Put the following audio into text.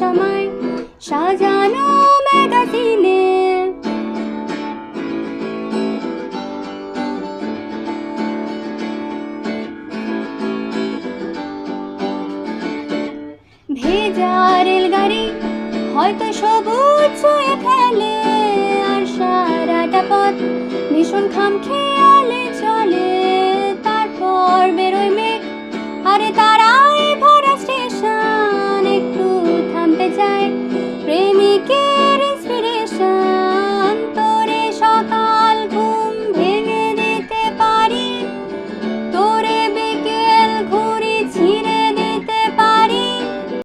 সময় সাজানো ম্যাগাজিনে। ভেজা রেলগাড়ি হয়তো সবুজ ছুঁয়ে ফেলে, আর সারাটা পথ ভীষণ খামখেয়ালে চলে। তারপর বেরোয় মেঘ, আরে তারা